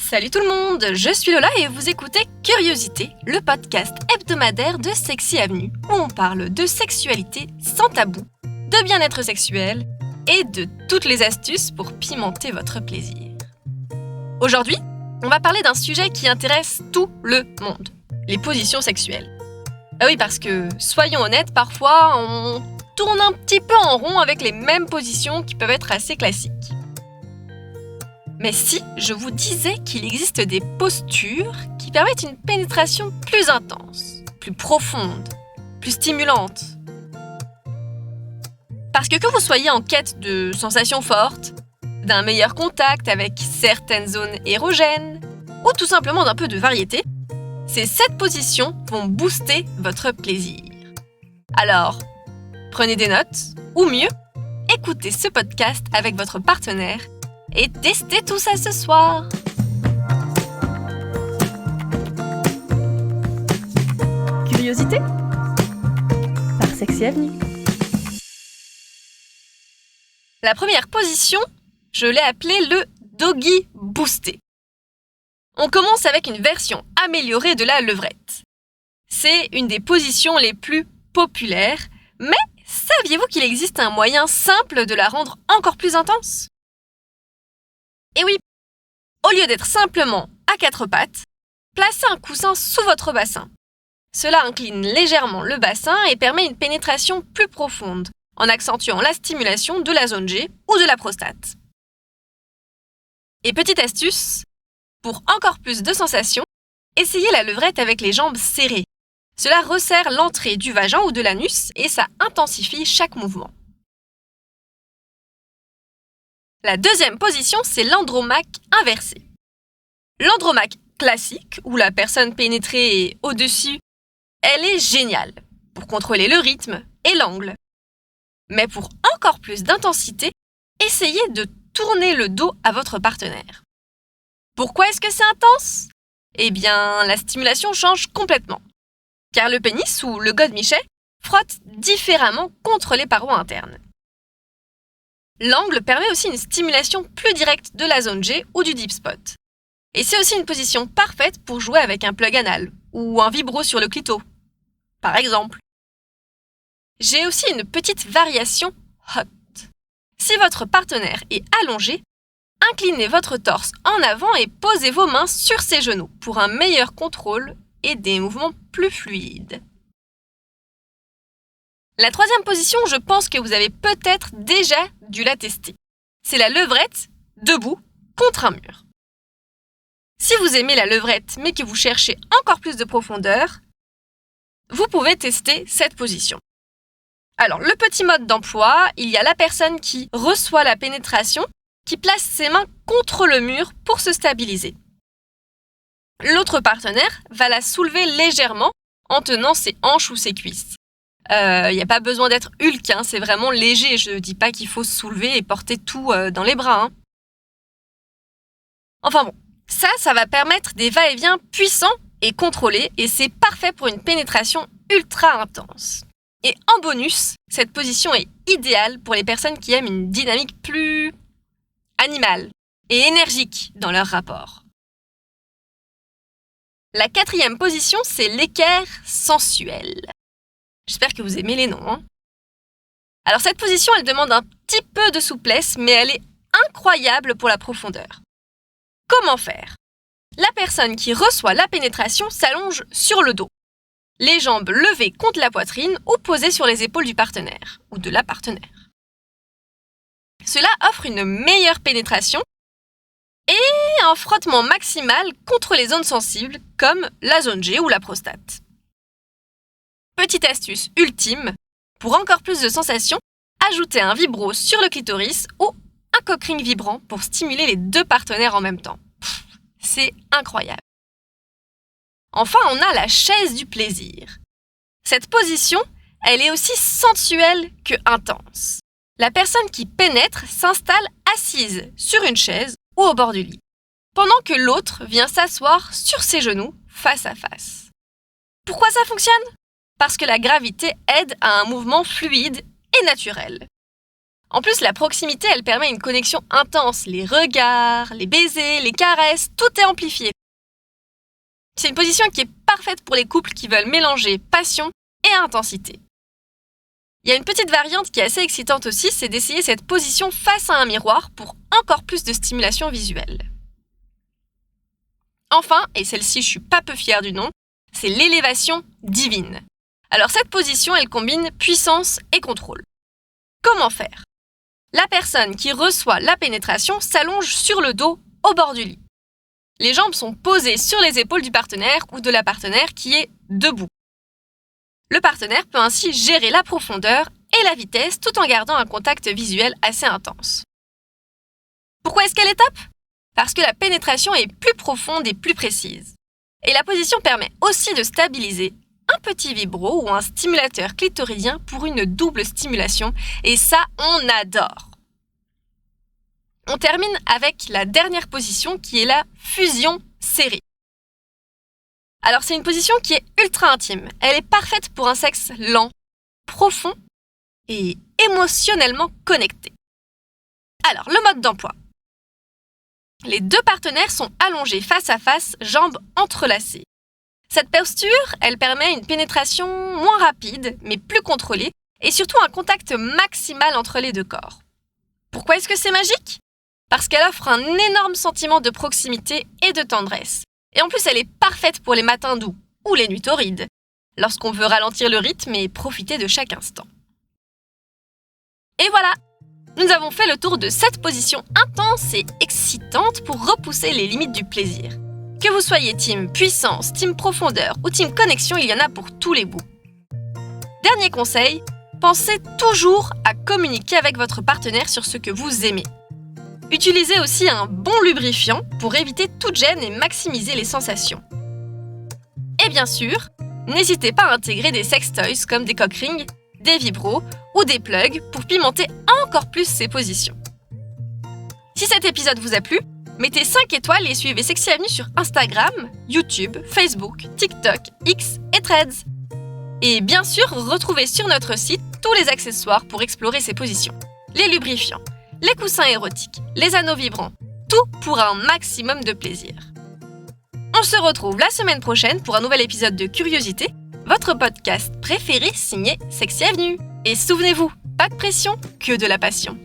Salut tout le monde, je suis Lola et vous écoutez Curiosité, le podcast hebdomadaire de Sexy Avenue, où on parle de sexualité sans tabou, de bien-être sexuel et de toutes les astuces pour pimenter votre plaisir. Aujourd'hui, on va parler d'un sujet qui intéresse tout le monde, les positions sexuelles. Ah oui, parce que, soyons honnêtes, parfois on tourne un petit peu en rond avec les mêmes positions qui peuvent être assez classiques. Mais si je vous disais qu'il existe des postures qui permettent une pénétration plus intense, plus profonde, plus stimulante. Parce que vous soyez en quête de sensations fortes, d'un meilleur contact avec certaines zones érogènes, ou tout simplement d'un peu de variété, ces 7 positions vont booster votre plaisir. Alors, prenez des notes, ou mieux, écoutez ce podcast avec votre partenaire et testez tout ça ce soir. Curiosité par Sexy Avenue. La première position, je l'ai appelée le doggy boosté. On commence avec une version améliorée de la levrette. C'est une des positions les plus populaires, mais saviez-vous qu'il existe un moyen simple de la rendre encore plus intense ? Et oui, au lieu d'être simplement à 4 pattes, placez un coussin sous votre bassin. Cela incline légèrement le bassin et permet une pénétration plus profonde, en accentuant la stimulation de la zone G ou de la prostate. Et petite astuce, pour encore plus de sensations, essayez la levrette avec les jambes serrées. Cela resserre l'entrée du vagin ou de l'anus et ça intensifie chaque mouvement. La deuxième position, c'est l'andromaque inversé. L'andromaque classique, où la personne pénétrée est au-dessus, elle est géniale pour contrôler le rythme et l'angle. Mais pour encore plus d'intensité, essayez de tourner le dos à votre partenaire. Pourquoi est-ce que c'est intense ? Eh bien, la stimulation change complètement. Car le pénis ou le godemichet frotte différemment contre les parois internes. L'angle permet aussi une stimulation plus directe de la zone G ou du deep spot. Et c'est aussi une position parfaite pour jouer avec un plug anal ou un vibro sur le clito, par exemple. J'ai aussi une petite variation hot. Si votre partenaire est allongé, inclinez votre torse en avant et posez vos mains sur ses genoux pour un meilleur contrôle et des mouvements plus fluides. La troisième position, je pense que vous avez peut-être déjà dû la tester. C'est la levrette debout contre un mur. Si vous aimez la levrette mais que vous cherchez encore plus de profondeur, vous pouvez tester cette position. Alors, le petit mode d'emploi, il y a la personne qui reçoit la pénétration, qui place ses mains contre le mur pour se stabiliser. L'autre partenaire va la soulever légèrement en tenant ses hanches ou ses cuisses. Il n'y a pas besoin d'être Hulk, c'est vraiment léger. Je ne dis pas qu'il faut se soulever et porter tout dans les bras. Enfin bon, ça va permettre des va-et-vient puissants et contrôlés et c'est parfait pour une pénétration ultra intense. Et en bonus, cette position est idéale pour les personnes qui aiment une dynamique plus animale et énergique dans leur rapport. La quatrième position, c'est l'équerre sensuel. J'espère que vous aimez les noms. Alors cette position, elle demande un petit peu de souplesse, mais elle est incroyable pour la profondeur. Comment faire ? La personne qui reçoit la pénétration s'allonge sur le dos, les jambes levées contre la poitrine ou posées sur les épaules du partenaire ou de la partenaire. Cela offre une meilleure pénétration et un frottement maximal contre les zones sensibles comme la zone G ou la prostate. Petite astuce ultime, pour encore plus de sensations, ajoutez un vibro sur le clitoris ou un cock ring vibrant pour stimuler les 2 partenaires en même temps. C'est incroyable. Enfin, on a la chaise du plaisir. Cette position, elle est aussi sensuelle que intense. La personne qui pénètre s'installe assise sur une chaise ou au bord du lit, pendant que l'autre vient s'asseoir sur ses genoux face à face. Pourquoi ça fonctionne ? Parce que la gravité aide à un mouvement fluide et naturel. En plus, la proximité, elle permet une connexion intense. Les regards, les baisers, les caresses, tout est amplifié. C'est une position qui est parfaite pour les couples qui veulent mélanger passion et intensité. Il y a une petite variante qui est assez excitante aussi, c'est d'essayer cette position face à un miroir pour encore plus de stimulation visuelle. Enfin, et celle-ci je suis pas peu fière du nom, c'est l'élévation divine. Alors cette position, elle combine puissance et contrôle. Comment faire ? La personne qui reçoit la pénétration s'allonge sur le dos au bord du lit. Les jambes sont posées sur les épaules du partenaire ou de la partenaire qui est debout. Le partenaire peut ainsi gérer la profondeur et la vitesse tout en gardant un contact visuel assez intense. Pourquoi est-ce qu'elle est top ? Parce que la pénétration est plus profonde et plus précise. Et la position permet aussi de stabiliser un petit vibro ou un stimulateur clitoridien pour une double stimulation, et ça, on adore. On termine avec la dernière position qui est la fusion serrée. Alors c'est une position qui est ultra intime. Elle est parfaite pour un sexe lent, profond et émotionnellement connecté. Alors le mode d'emploi. Les deux partenaires sont allongés face à face, jambes entrelacées. Cette posture, elle permet une pénétration moins rapide, mais plus contrôlée, et surtout un contact maximal entre les deux corps. Pourquoi est-ce que c'est magique ? Parce qu'elle offre un énorme sentiment de proximité et de tendresse. Et en plus, elle est parfaite pour les matins doux ou les nuits torrides, lorsqu'on veut ralentir le rythme et profiter de chaque instant. Et voilà, nous avons fait le tour de 7 positions intenses et excitantes pour repousser les limites du plaisir. Que vous soyez team puissance, team profondeur ou team connexion, il y en a pour tous les goûts. Dernier conseil, pensez toujours à communiquer avec votre partenaire sur ce que vous aimez. Utilisez aussi un bon lubrifiant pour éviter toute gêne et maximiser les sensations. Et bien sûr, n'hésitez pas à intégrer des sextoys comme des cock rings, des vibros ou des plugs pour pimenter encore plus ces positions. Si cet épisode vous a plu, mettez 5 étoiles et suivez Sexy Avenue sur Instagram, YouTube, Facebook, TikTok, X et Threads. Et bien sûr, retrouvez sur notre site tous les accessoires pour explorer ces positions. Les lubrifiants, les coussins érotiques, les anneaux vibrants, tout pour un maximum de plaisir. On se retrouve la semaine prochaine pour un nouvel épisode de Curiosité, votre podcast préféré signé Sexy Avenue. Et souvenez-vous, pas de pression, que de la passion.